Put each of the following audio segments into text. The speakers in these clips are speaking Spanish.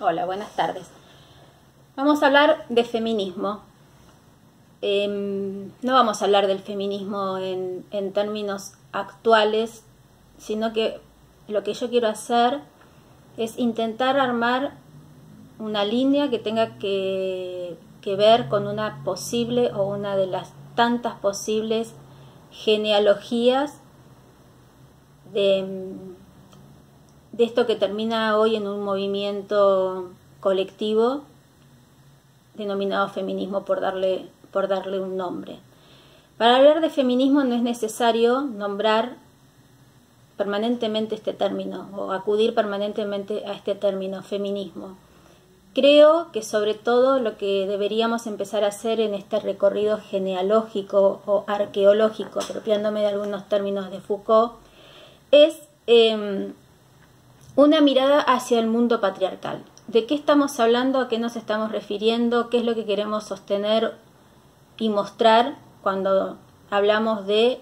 Hola, buenas tardes. Vamos a hablar de feminismo. No vamos a hablar del feminismo en términos actuales, sino que lo que yo quiero hacer es intentar armar una línea que tenga que ver con una posible o una de las tantas posibles genealogías de esto que termina hoy en un movimiento colectivo denominado feminismo, por darle un nombre. Para hablar de feminismo no es necesario nombrar permanentemente este término o acudir permanentemente a este término, feminismo. Creo que sobre todo lo que deberíamos empezar a hacer en este recorrido genealógico o arqueológico, apropiándome de algunos términos de Foucault, es una mirada hacia el mundo patriarcal. ¿De qué estamos hablando? ¿A qué nos estamos refiriendo? ¿Qué es lo que queremos sostener y mostrar cuando hablamos de,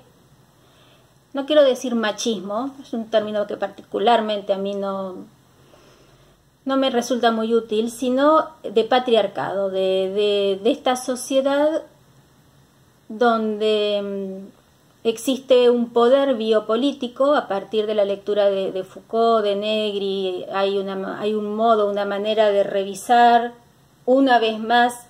no quiero decir machismo, es un término que particularmente a mí no me resulta muy útil, sino de patriarcado, de esta sociedad donde existe un poder biopolítico a partir de la lectura de Foucault, de Negri. Hay un modo, una manera de revisar una vez más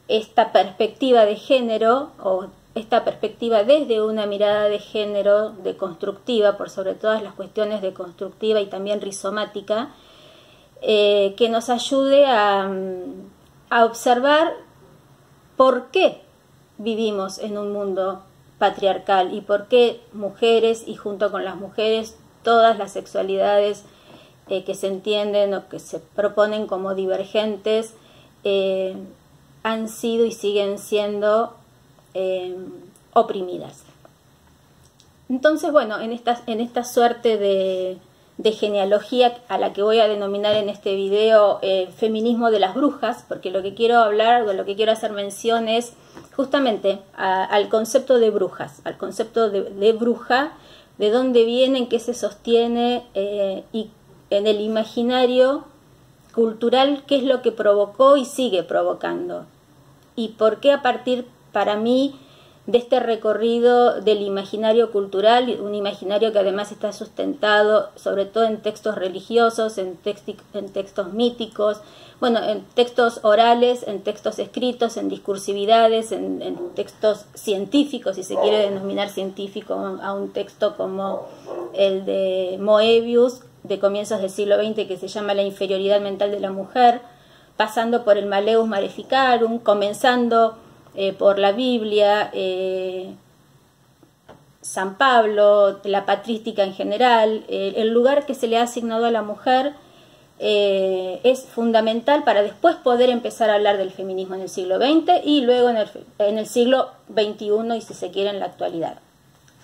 esta perspectiva de género, o esta perspectiva desde una mirada de género deconstructiva, por sobre todas las cuestiones deconstructiva y también rizomática, que nos ayude a observar por qué vivimos en un mundo patriarcal y por qué mujeres, y junto con las mujeres todas las sexualidades que se entienden o que se proponen como divergentes han sido y siguen siendo oprimidas. Entonces, bueno, en esta suerte de genealogía a la que voy a denominar en este video feminismo de las brujas, porque lo que quiero hablar, de lo que quiero hacer mención es justamente al concepto de brujas, al concepto de bruja, de dónde viene, en qué se sostiene y en el imaginario cultural qué es lo que provocó y sigue provocando, y por qué a partir, para mí, de este recorrido del imaginario cultural, un imaginario que además está sustentado sobre todo en textos religiosos, en textos míticos, bueno, en textos orales, en textos escritos, en discursividades, en textos científicos, si se quiere denominar científico a un texto como el de Moebius, de comienzos del siglo XX, que se llama La inferioridad mental de la mujer, pasando por el Maleus Maleficarum, comenzando por la Biblia, San Pablo, la patrística en general. El lugar que se le ha asignado a la mujer es fundamental para después poder empezar a hablar del feminismo en el siglo XX y luego en el siglo XXI, y si se quiere en la actualidad,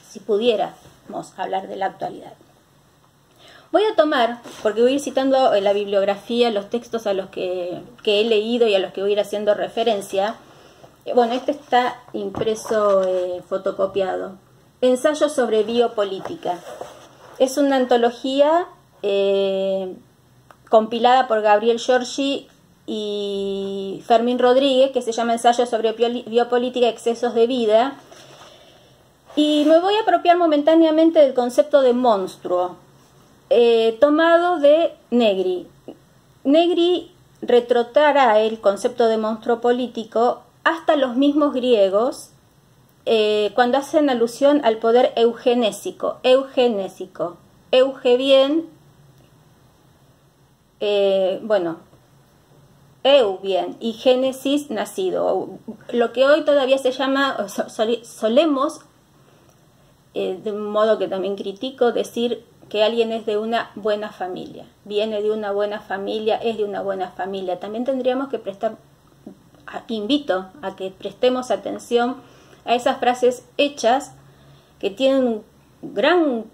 si pudiéramos hablar de la actualidad. Voy a tomar, porque voy a ir citando la bibliografía, los textos a los que he leído y a los que voy a ir haciendo referencia. Bueno, este está impreso, fotocopiado. Ensayo sobre biopolítica. Es una antología compilada por Gabriel Giorgi y Fermín Rodríguez, que se llama Ensayo sobre biopolítica, excesos de vida. Y me voy a apropiar momentáneamente del concepto de monstruo, tomado de Negri. Negri retrotrae el concepto de monstruo político hasta los mismos griegos, cuando hacen alusión al poder eugenésico, euge bien, bueno, eu bien, y génesis nacido, lo que hoy todavía se llama, solemos, de un modo que también critico, decir que alguien es de una buena familia, viene de una buena familia, es de una buena familia. También tendríamos que invito a que prestemos atención a esas frases hechas que tienen un gran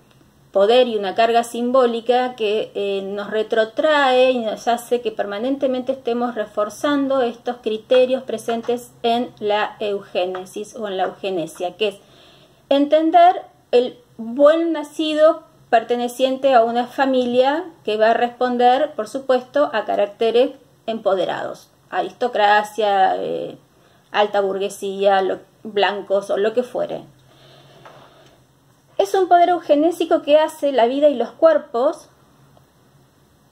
poder y una carga simbólica que nos retrotrae y nos hace que permanentemente estemos reforzando estos criterios presentes en la eugénesis o en la eugenesia, que es entender el buen nacido perteneciente a una familia que va a responder, por supuesto, a caracteres empoderados, aristocracia, alta burguesía, blancos o lo que fuere. Es un poder eugenésico que hace la vida y los cuerpos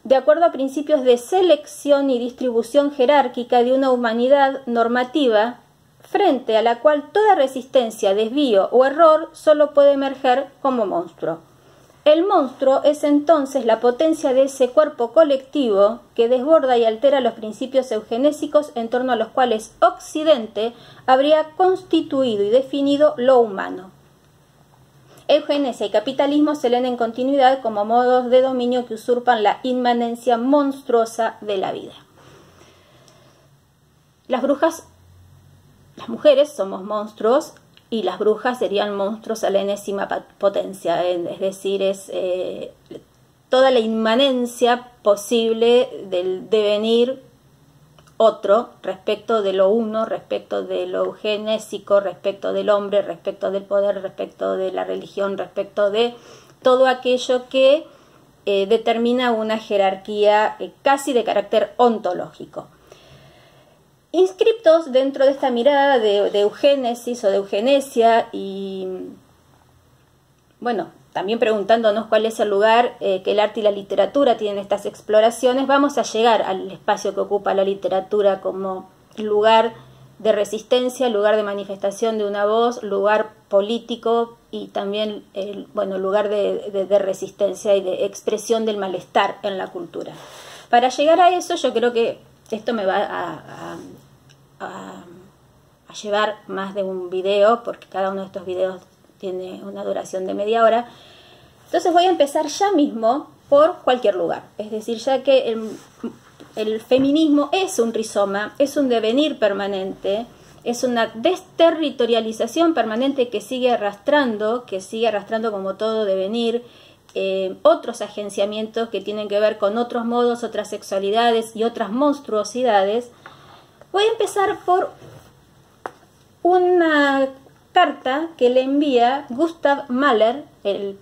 de acuerdo a principios de selección y distribución jerárquica de una humanidad normativa, frente a la cual toda resistencia, desvío o error solo puede emerger como monstruo. El monstruo es entonces la potencia de ese cuerpo colectivo que desborda y altera los principios eugenésicos en torno a los cuales Occidente habría constituido y definido lo humano. Eugenesia y capitalismo se leen en continuidad como modos de dominio que usurpan la inmanencia monstruosa de la vida. Las mujeres somos monstruos y las brujas serían monstruos a la enésima potencia, es decir, es toda la inmanencia posible del devenir otro respecto de lo uno, respecto de lo eugenésico, respecto del hombre, respecto del poder, respecto de la religión, respecto de todo aquello que determina una jerarquía casi de carácter ontológico. Inscriptos dentro de esta mirada de eugénesis o de eugenesia y, bueno, también preguntándonos cuál es el lugar que el arte y la literatura tienen estas exploraciones, vamos a llegar al espacio que ocupa la literatura como lugar de resistencia, lugar de manifestación de una voz, lugar político y también lugar de resistencia y de expresión del malestar en la cultura. Para llegar a eso, yo creo que esto me va a llevar más de un video, porque cada uno de estos videos tiene una duración de media hora. Entonces voy a empezar ya mismo por cualquier lugar. Es decir, ya que el feminismo es un rizoma, es un devenir permanente, es una desterritorialización permanente que sigue arrastrando como todo devenir, otros agenciamientos que tienen que ver con otros modos, otras sexualidades y otras monstruosidades. Voy a empezar por una carta que le envía Gustav Mahler, el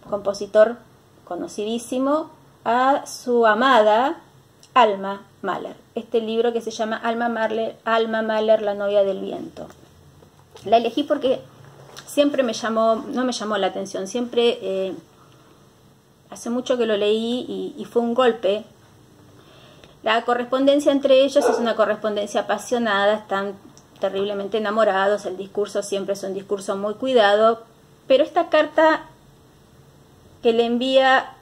compositor conocidísimo, a su amada Alma Mahler. Este libro que se llama Alma Mahler, la novia del viento. La elegí porque siempre no me llamó la atención, siempre, hace mucho que lo leí y fue un golpe. La correspondencia entre ellos es una correspondencia apasionada, están terriblemente enamorados, el discurso siempre es un discurso muy cuidado, pero esta carta que le envía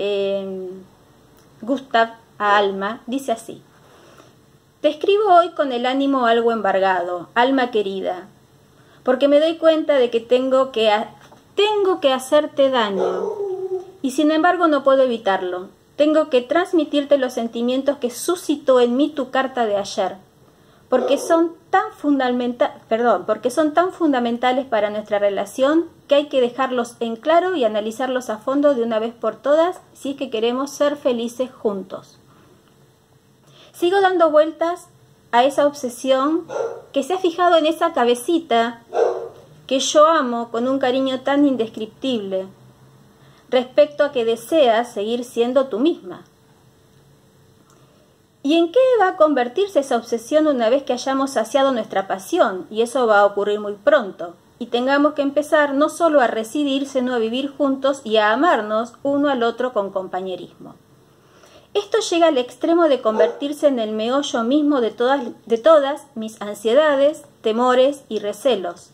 Gustav a Alma dice así: te escribo hoy con el ánimo algo embargado, alma querida, porque me doy cuenta de que tengo que hacerte daño, y sin embargo no puedo evitarlo. Tengo que transmitirte los sentimientos que suscitó en mí tu carta de ayer, porque son tan fundamentales para nuestra relación que hay que dejarlos en claro y analizarlos a fondo de una vez por todas si es que queremos ser felices juntos. Sigo dando vueltas a esa obsesión que se ha fijado en esa cabecita que yo amo con un cariño tan indescriptible, respecto a que deseas seguir siendo tú misma. ¿Y en qué va a convertirse esa obsesión una vez que hayamos saciado nuestra pasión? Y eso va a ocurrir muy pronto, y tengamos que empezar no solo a residir, sino a vivir juntos y a amarnos uno al otro con compañerismo. Esto llega al extremo de convertirse en el meollo mismo de todas mis ansiedades, temores y recelos.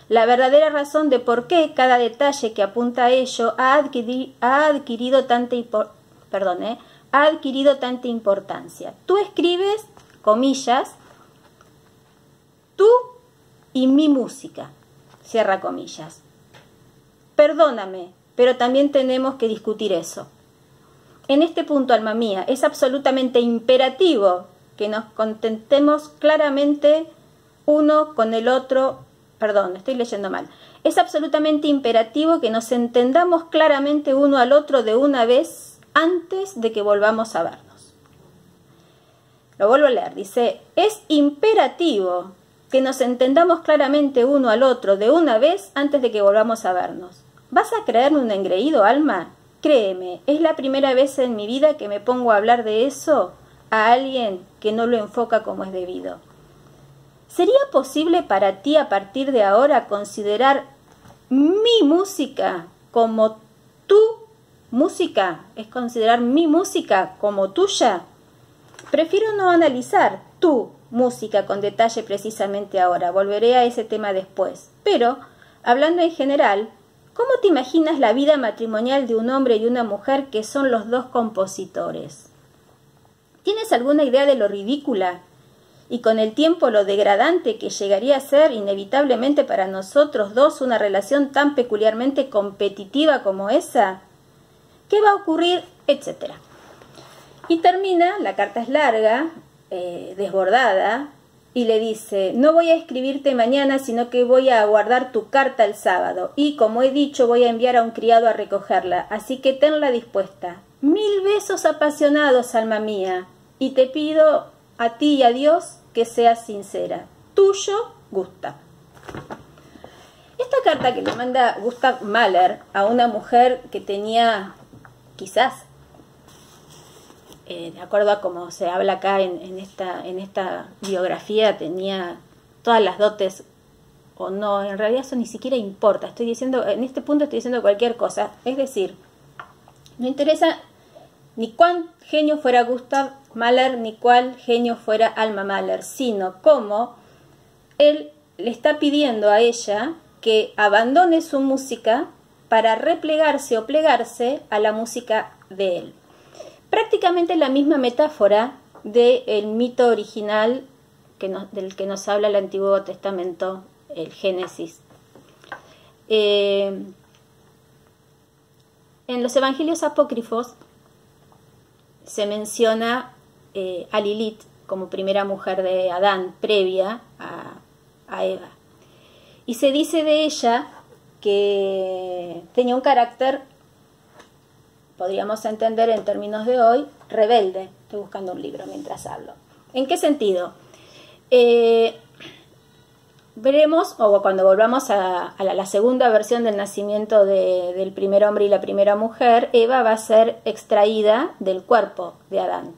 La verdadera razón de por qué cada detalle que apunta a ello ha adquirido tanta importancia. Tú escribes, comillas, tú y mi música, cierra comillas. Perdóname, pero también tenemos que discutir eso. En este punto, alma mía, es absolutamente imperativo que nos contentemos claramente uno con el otro. Perdón, estoy leyendo mal. Es absolutamente imperativo que nos entendamos claramente uno al otro de una vez antes de que volvamos a vernos. Lo vuelvo a leer. Dice, es imperativo que nos entendamos claramente uno al otro de una vez antes de que volvamos a vernos. ¿Vas a creerme un engreído, Alma? Créeme, es la primera vez en mi vida que me pongo a hablar de eso a alguien que no lo enfoca como es debido. ¿Sería posible para ti a partir de ahora considerar mi música como tu música? ¿Es considerar mi música como tuya? Prefiero no analizar tu música con detalle precisamente ahora. Volveré a ese tema después. Pero, hablando en general, ¿cómo te imaginas la vida matrimonial de un hombre y una mujer que son los dos compositores? ¿Tienes alguna idea de lo ridícula y con el tiempo lo degradante que llegaría a ser inevitablemente para nosotros dos una relación tan peculiarmente competitiva como esa? ¿Qué va a ocurrir? Etcétera. Y termina, la carta es larga, desbordada, y le dice: no voy a escribirte mañana, sino que voy a guardar tu carta el sábado, y como he dicho, voy a enviar a un criado a recogerla, así que tenla dispuesta. 1000 besos apasionados, alma mía, y te pido a ti y a Dios que seas sincera. Tuyo, Gustav. Esta carta que le manda Gustav Mahler a una mujer que tenía, quizás, de acuerdo a como se habla acá en esta biografía, tenía todas las dotes, o no, en realidad eso ni siquiera importa. Estoy diciendo, en este punto estoy diciendo cualquier cosa. Es decir, no interesa ni cuán genio fuera Gustav Mahler, ni cuál genio fuera Alma Mahler, sino cómo él le está pidiendo a ella que abandone su música para replegarse o plegarse a la música de él. Prácticamente la misma metáfora del mito original del que nos habla el Antiguo Testamento, el Génesis. En los evangelios apócrifos se menciona a Lilith como primera mujer de Adán, previa a Eva. Y se dice de ella que tenía un carácter, podríamos entender en términos de hoy, rebelde. Estoy buscando un libro mientras hablo. ¿En qué sentido? Veremos, o cuando volvamos a la segunda versión del nacimiento del primer hombre y la primera mujer, Eva va a ser extraída del cuerpo de Adán.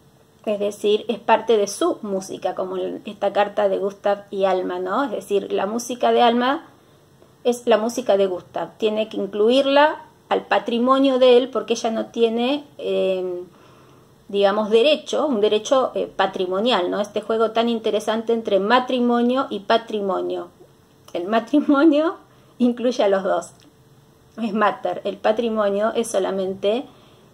Es decir, es parte de su música, como esta carta de Gustav y Alma, ¿no? Es decir, la música de Alma es la música de Gustav. Tiene que incluirla al patrimonio de él porque ella no tiene, digamos, un derecho patrimonial, ¿no? Este juego tan interesante entre matrimonio y patrimonio. El matrimonio incluye a los dos. Es mater. El patrimonio es solamente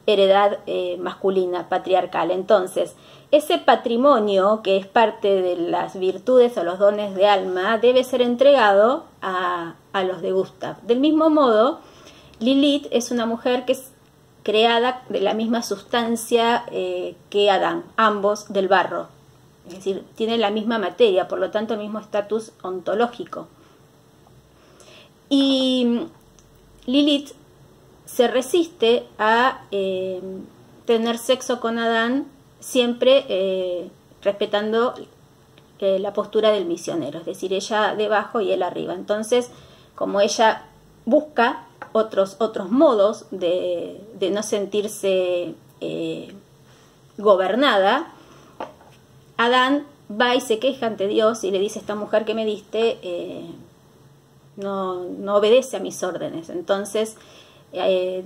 heredad masculina, patriarcal. Entonces, ese patrimonio, que es parte de las virtudes o los dones de Alma, debe ser entregado a los de Gustav. Del mismo modo, Lilith es una mujer que es creada de la misma sustancia que Adán, ambos del barro. Es decir, tienen la misma materia, por lo tanto el mismo estatus ontológico. Y Lilith se resiste a tener sexo con Adán, siempre respetando la postura del misionero, es decir, ella debajo y él arriba. Entonces, como ella busca otros modos de no sentirse gobernada, Adán va y se queja ante Dios y le dice: esta mujer que me diste no obedece a mis órdenes. Entonces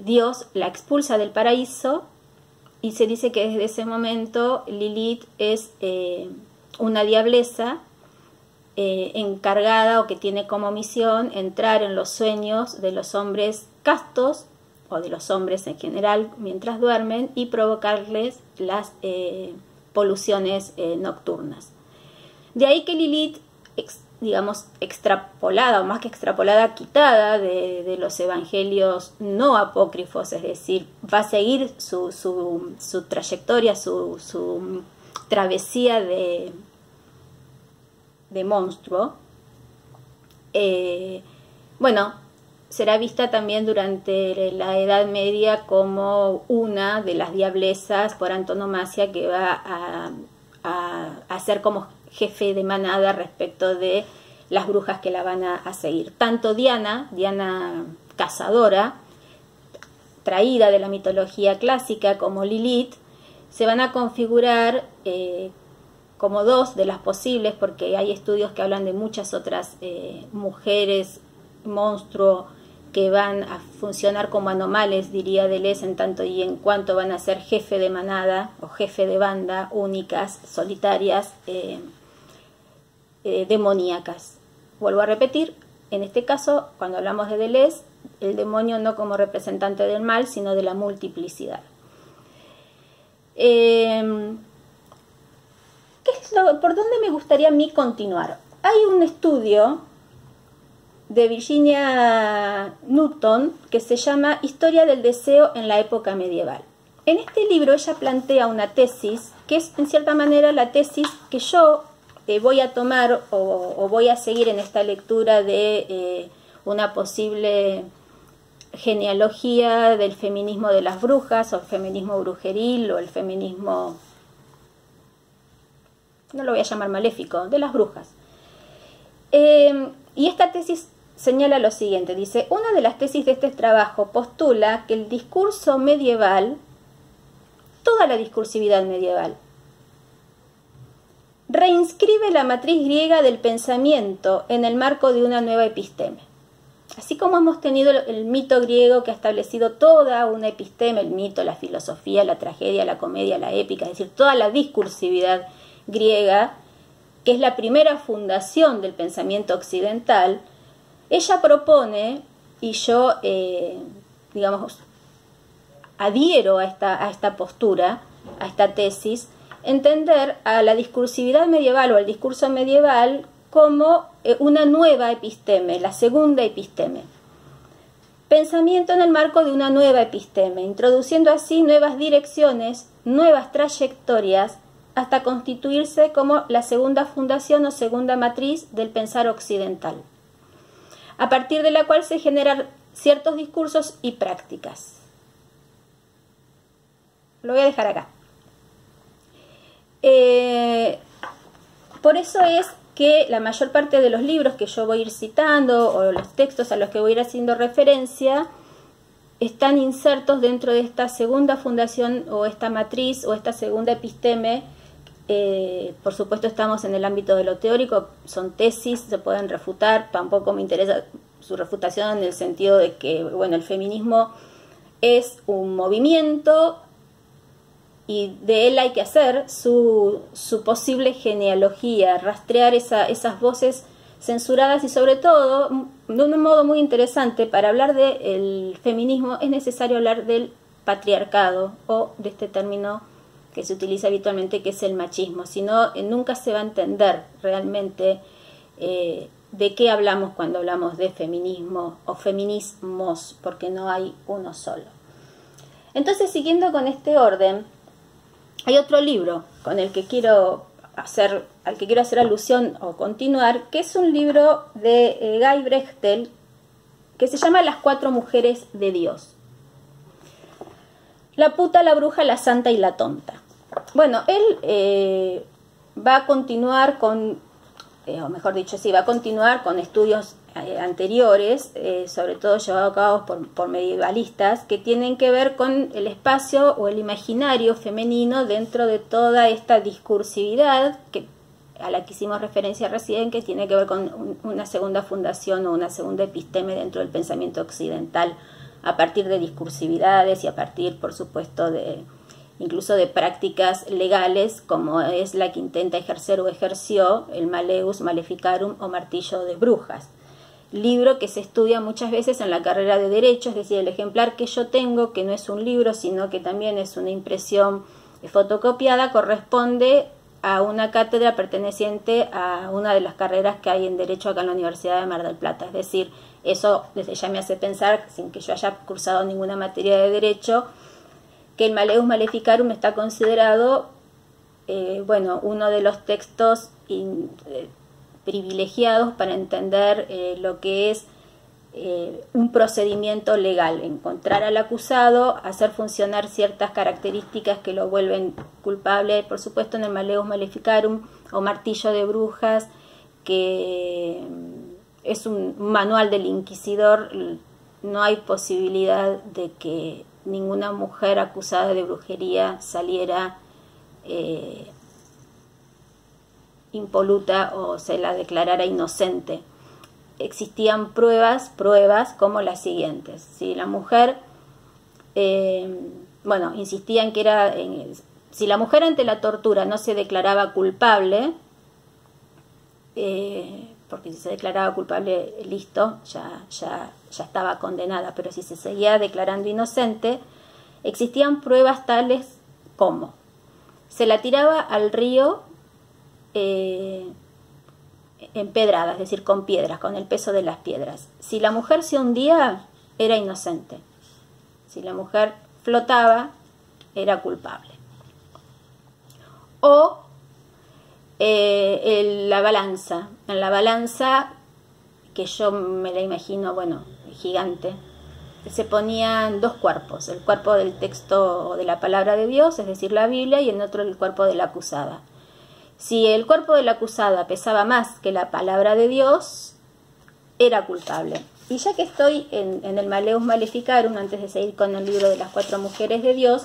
Dios la expulsa del paraíso y se dice que desde ese momento Lilith es una diableza encargada o que tiene como misión entrar en los sueños de los hombres castos o de los hombres en general mientras duermen y provocarles las poluciones nocturnas. De ahí que Lilith, digamos, extrapolada o más que extrapolada, quitada de los evangelios no apócrifos, es decir, va a seguir su trayectoria, su travesía de monstruo. Bueno, será vista también durante la Edad Media como una de las diablezas por antonomasia que va a ser como jefe de manada respecto de las brujas que la van a seguir. Tanto Diana cazadora, traída de la mitología clásica como Lilith, se van a configurar como dos de las posibles, porque hay estudios que hablan de muchas otras mujeres, monstruo, que van a funcionar como anomales, diría Deleuze, en tanto y en cuanto van a ser jefe de manada o jefe de banda, únicas, solitarias, demoníacas. Vuelvo a repetir, en este caso, cuando hablamos de Deleuze, el demonio no como representante del mal, sino de la multiplicidad. ¿Por dónde me gustaría a mí continuar? Hay un estudio de Virginia Newton que se llama Historia del deseo en la época medieval. En este libro ella plantea una tesis que es en cierta manera la tesis que yo voy a tomar o voy a seguir en esta lectura de una posible genealogía del feminismo de las brujas, o el feminismo brujeril, o el feminismo, no lo voy a llamar maléfico, de las brujas. Y esta tesis señala lo siguiente, dice, una de las tesis de este trabajo postula que el discurso medieval, toda la discursividad medieval, reinscribe la matriz griega del pensamiento en el marco de una nueva episteme. Así como hemos tenido el mito griego que ha establecido toda una episteme, el mito, la filosofía, la tragedia, la comedia, la épica, es decir, toda la discursividad griega, que es la primera fundación del pensamiento occidental, ella propone, y yo, digamos, adhiero a esta postura, a esta tesis, entender a la discursividad medieval o al discurso medieval como una nueva episteme, la segunda episteme. Pensamiento en el marco de una nueva episteme, introduciendo así nuevas direcciones, nuevas trayectorias, hasta constituirse como la segunda fundación o segunda matriz del pensar occidental, a partir de la cual se generan ciertos discursos y prácticas. Lo voy a dejar acá. Por eso es que la mayor parte de los libros que yo voy a ir citando o los textos a los que voy a ir haciendo referencia están insertos dentro de esta segunda fundación o esta matriz o esta segunda episteme. Por supuesto estamos en el ámbito de lo teórico, son tesis, se pueden refutar, tampoco me interesa su refutación en el sentido de que, bueno, el feminismo es un movimiento y de él hay que hacer su posible genealogía, rastrear esas voces censuradas y sobre todo, de un modo muy interesante, para hablar del feminismo es necesario hablar del patriarcado o de este término que se utiliza habitualmente que es el machismo, si no nunca se va a entender realmente de qué hablamos cuando hablamos de feminismo o feminismos, porque no hay uno solo. Entonces, siguiendo con este orden, hay otro libro con el que al que quiero hacer alusión o continuar, que es un libro de Guy Brechtel que se llama Las cuatro mujeres de Dios. La puta, la bruja, la santa y la tonta. Bueno, él va a continuar con, o mejor dicho, sí, va a continuar con estudios anteriores, sobre todo llevados a cabo por medievalistas, que tienen que ver con el espacio o el imaginario femenino dentro de toda esta discursividad a la que hicimos referencia recién, que tiene que ver con una segunda fundación o una segunda episteme dentro del pensamiento occidental, a partir de discursividades y a partir, por supuesto, incluso de prácticas legales, como es la que intenta ejercer o ejerció el Maleus Maleficarum o Martillo de Brujas. Libro que se estudia muchas veces en la carrera de Derecho, es decir, el ejemplar que yo tengo, que no es un libro, sino que también es una impresión fotocopiada, corresponde a una cátedra perteneciente a una de las carreras que hay en Derecho acá en la Universidad de Mar del Plata. Es decir, eso desde ya me hace pensar, sin que yo haya cursado ninguna materia de Derecho, que el Maleus Maleficarum está considerado, bueno, uno de los textos privilegiados para entender lo que es un procedimiento legal, encontrar al acusado, hacer funcionar ciertas características que lo vuelven culpable, por supuesto en el Maleus Maleficarum o Martillo de Brujas, que es un manual del inquisidor, no hay posibilidad de que ninguna mujer acusada de brujería saliera impoluta o se la declarara inocente. Existían pruebas como las siguientes. Si la mujer, insistían que era, si la mujer ante la tortura no se declaraba culpable, porque si se declaraba culpable, listo, ya estaba condenada, pero si se seguía declarando inocente, existían pruebas tales como se la tiraba al río empedrada, es decir, con piedras, con el peso de las piedras. Si la mujer se hundía, era inocente. Si la mujer flotaba, era culpable. O la balanza. En la balanza, que yo me la imagino, gigante, se ponían dos cuerpos, el cuerpo del texto de la palabra de Dios, es decir, la Biblia, y en otro el cuerpo de la acusada. Si el cuerpo de la acusada pesaba más que la palabra de Dios, era culpable. Y ya que estoy en el Malleus Maleficarum, antes de seguir con el libro de las 4 mujeres de Dios,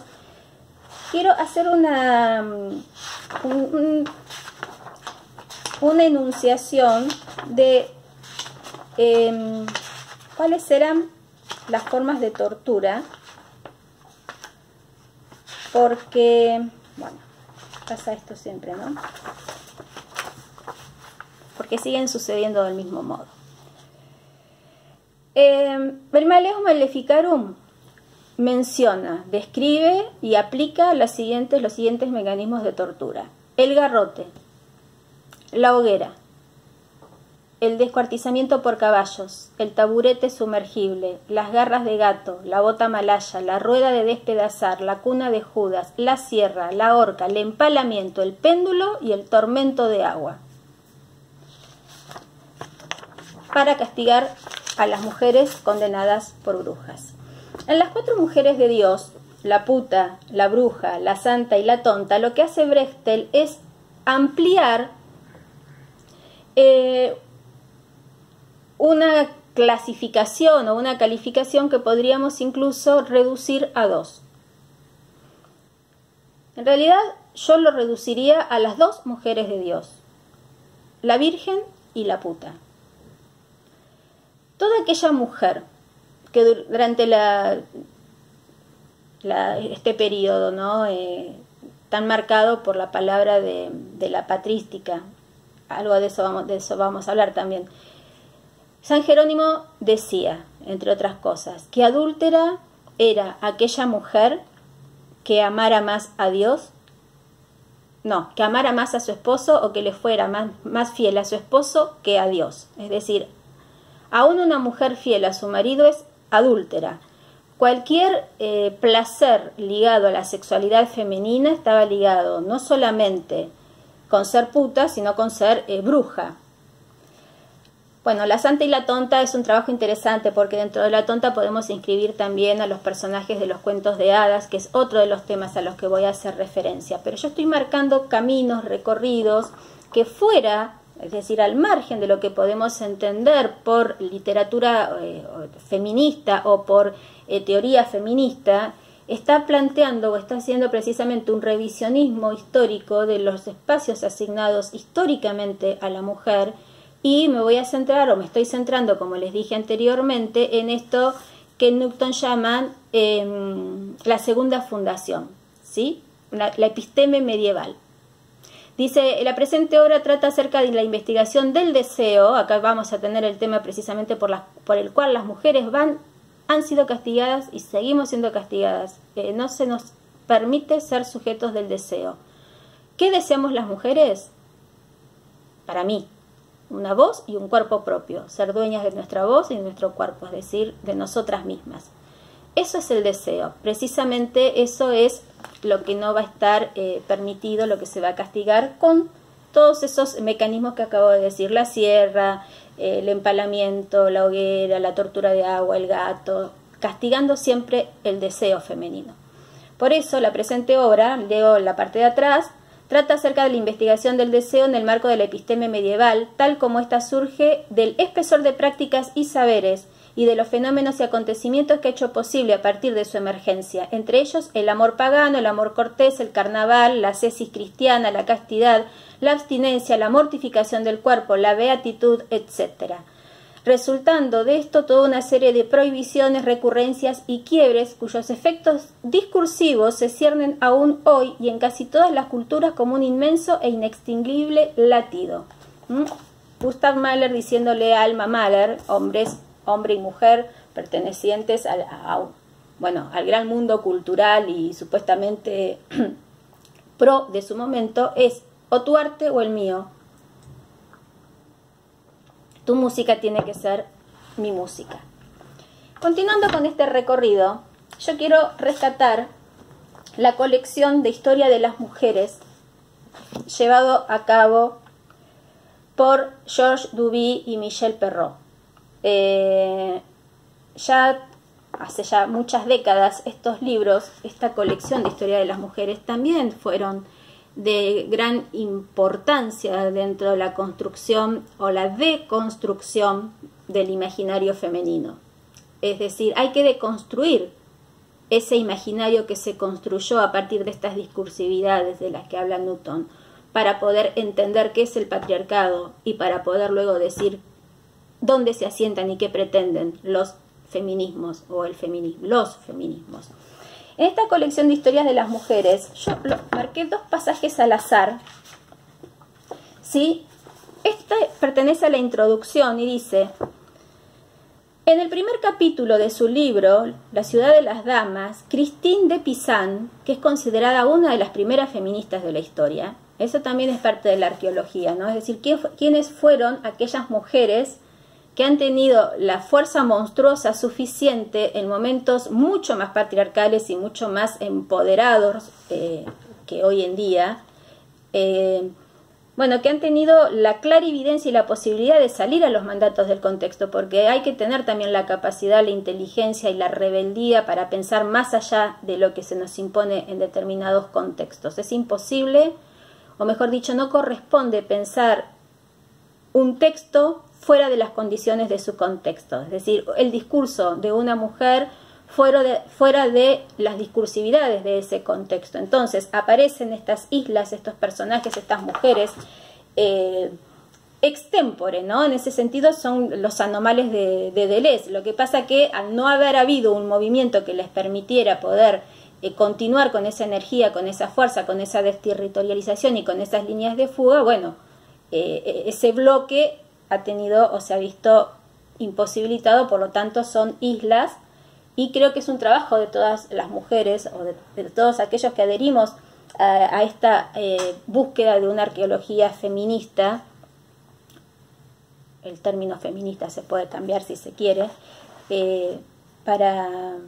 quiero hacer una enunciación de cuáles eran las formas de tortura, porque, pasa esto siempre, ¿no? Porque siguen sucediendo del mismo modo. El Malleus Maleficarum menciona, describe y aplica los siguientes mecanismos de tortura: el garrote, la hoguera, el descuartizamiento por caballos, el taburete sumergible, las garras de gato, la bota malaya, la rueda de despedazar, la cuna de Judas, la sierra, la horca, el empalamiento, el péndulo y el tormento de agua, para castigar a las mujeres condenadas por brujas. En las 4 mujeres de Dios, la puta, la bruja, la santa y la tonta, lo que hace Brechtel es ampliar una clasificación o una calificación que podríamos incluso reducir a 2. En realidad yo lo reduciría a las 2 mujeres de Dios, la virgen y la puta. Toda aquella mujer que durante este periodo, ¿no? Tan marcado por la palabra de la patrística, algo de eso vamos a hablar también. San Jerónimo decía, entre otras cosas, que adúltera era aquella mujer que amara más a Dios, que amara más a su esposo o que le fuera más fiel a su esposo que a Dios. Es decir, aún una mujer fiel a su marido es adúltera. Cualquier placer ligado a la sexualidad femenina estaba ligado no solamente con ser puta, sino con ser bruja. Bueno, la santa y la tonta es un trabajo interesante porque dentro de la tonta podemos inscribir también a los personajes de los cuentos de hadas, que es otro de los temas a los que voy a hacer referencia. Pero yo estoy marcando caminos, recorridos, que fuera, es decir, al margen de lo que podemos entender por literatura feminista o por teoría feminista, está planteando o está haciendo precisamente un revisionismo histórico de los espacios asignados históricamente a la mujer. Y me voy a centrar, o me estoy centrando, como les dije anteriormente, en esto que Newton llaman la segunda fundación, ¿sí? La episteme medieval. Dice, la presente obra trata acerca de la investigación del deseo. Acá vamos a tener el tema precisamente por el cual las mujeres han sido castigadas y seguimos siendo castigadas. No se nos permite ser sujetos del deseo. ¿Qué deseamos las mujeres? Para mí, una voz y un cuerpo propio, ser dueñas de nuestra voz y de nuestro cuerpo, es decir, de nosotras mismas. Eso es el deseo, precisamente eso es lo que no va a estar permitido, lo que se va a castigar con todos esos mecanismos que acabo de decir, la sierra, el empalamiento, la hoguera, la tortura de agua, el gato, castigando siempre el deseo femenino. Por eso la presente obra, leo la parte de atrás, trata acerca de la investigación del deseo en el marco de la episteme medieval, tal como ésta surge del espesor de prácticas y saberes y de los fenómenos y acontecimientos que ha hecho posible a partir de su emergencia, entre ellos el amor pagano, el amor cortés, el carnaval, la ascesis cristiana, la castidad, la abstinencia, la mortificación del cuerpo, la beatitud, etc. Resultando de esto toda una serie de prohibiciones, recurrencias y quiebres cuyos efectos discursivos se ciernen aún hoy y en casi todas las culturas como un inmenso e inextinguible latido. Gustav Mahler diciéndole a Alma Mahler, hombre y mujer pertenecientes al gran mundo cultural y supuestamente pro de su momento, es o tu arte o el mío. Tu música tiene que ser mi música. Continuando con este recorrido, yo quiero rescatar la colección de historia de las mujeres llevado a cabo por Georges Duby y Michel Perrault. Ya hace ya muchas décadas estos libros, esta colección de historia de las mujeres también fueron de gran importancia dentro de la construcción o la deconstrucción del imaginario femenino. Es decir, hay que deconstruir ese imaginario que se construyó a partir de estas discursividades de las que habla Newton, para poder entender qué es el patriarcado y para poder luego decir dónde se asientan y qué pretenden los feminismos o los feminismos. En esta colección de historias de las mujeres, yo marqué dos pasajes al azar. ¿Sí? Este pertenece a la introducción y dice: en el primer capítulo de su libro, La ciudad de las damas, Christine de Pisan, que es considerada una de las primeras feministas de la historia, eso también es parte de la arqueología, ¿no? Es decir, ¿quiénes fueron aquellas mujeres que han tenido la fuerza monstruosa suficiente en momentos mucho más patriarcales y mucho más empoderados que hoy en día, que han tenido la clarividencia y la posibilidad de salir a los mandatos del contexto, porque hay que tener también la capacidad, la inteligencia y la rebeldía para pensar más allá de lo que se nos impone en determinados contextos. Es imposible, o mejor dicho, no corresponde pensar un texto fuera de las condiciones de su contexto. Es decir, el discurso de una mujer fuera de las discursividades de ese contexto. Entonces aparecen estas islas, estos personajes, estas mujeres extémpore, ¿no? En ese sentido son los anomales de Deleuze. Lo que pasa que al no haber habido un movimiento que les permitiera poder continuar con esa energía, con esa fuerza, con esa desterritorialización y con esas líneas de fuga, ese bloque ha tenido o se ha visto imposibilitado, por lo tanto son islas, y creo que es un trabajo de todas las mujeres o de todos aquellos que adherimos a esta búsqueda de una arqueología feminista. El término feminista se puede cambiar si se quiere, para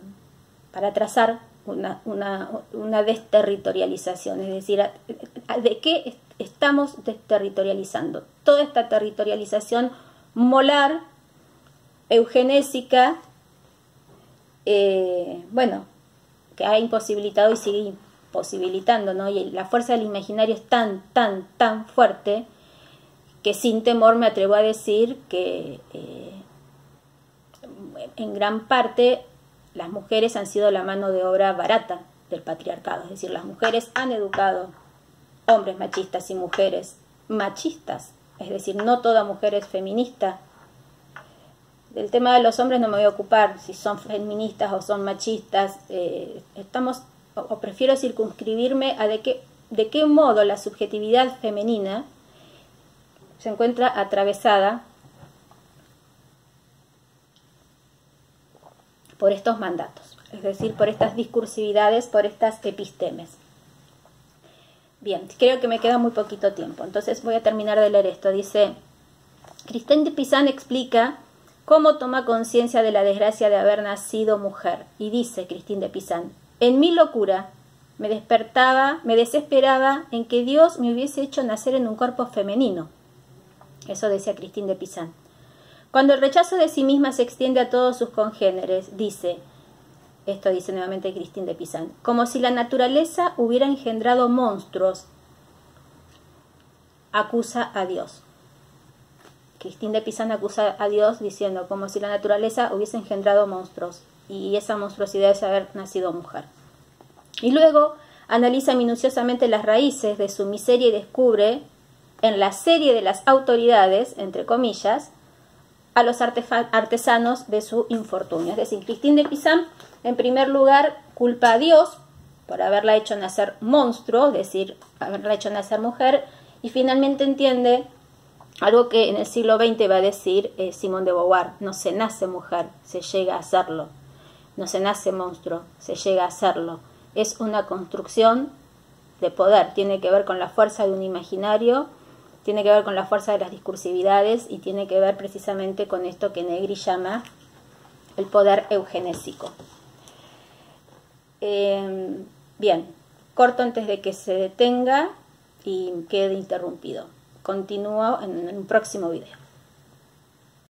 trazar una desterritorialización, es decir, ¿de qué estamos desterritorializando? Toda esta territorialización molar, eugenésica, que ha imposibilitado y sigue imposibilitando, ¿no? Y la fuerza del imaginario es tan fuerte que sin temor me atrevo a decir que en gran parte las mujeres han sido la mano de obra barata del patriarcado. Es decir, las mujeres han educado hombres machistas y mujeres machistas. Es decir, no toda mujer es feminista. Del tema de los hombres no me voy a ocupar, si son feministas o son machistas. Prefiero circunscribirme a de qué modo la subjetividad femenina se encuentra atravesada por estos mandatos, es decir, por estas discursividades, por estas epistemes. Bien, creo que me queda muy poquito tiempo, entonces voy a terminar de leer esto. Dice: Christine de Pisan explica cómo toma conciencia de la desgracia de haber nacido mujer, y dice Christine de Pisan: en mi locura me desesperaba en que Dios me hubiese hecho nacer en un cuerpo femenino. Eso decía Christine de Pisan. Cuando el rechazo de sí misma se extiende a todos sus congéneres, esto dice nuevamente Christine de Pisan, como si la naturaleza hubiera engendrado monstruos, acusa a Dios. Christine de Pizan acusa a Dios diciendo como si la naturaleza hubiese engendrado monstruos y esa monstruosidad es haber nacido mujer. Y luego analiza minuciosamente las raíces de su miseria y descubre en la serie de las autoridades, entre comillas, a los artesanos de su infortunio. Es decir, Christine de Pizan, en primer lugar, culpa a Dios por haberla hecho nacer monstruo, es decir, haberla hecho nacer mujer, y finalmente entiende algo que en el siglo XX va a decir Simone de Beauvoir: no se nace mujer, se llega a serlo. No se nace monstruo, se llega a serlo. Es una construcción de poder, tiene que ver con la fuerza de un imaginario, tiene que ver con la fuerza de las discursividades y tiene que ver precisamente con esto que Negri llama el poder eugenésico. Bien, corto antes de que se detenga y quede interrumpido. Continúo en un próximo video.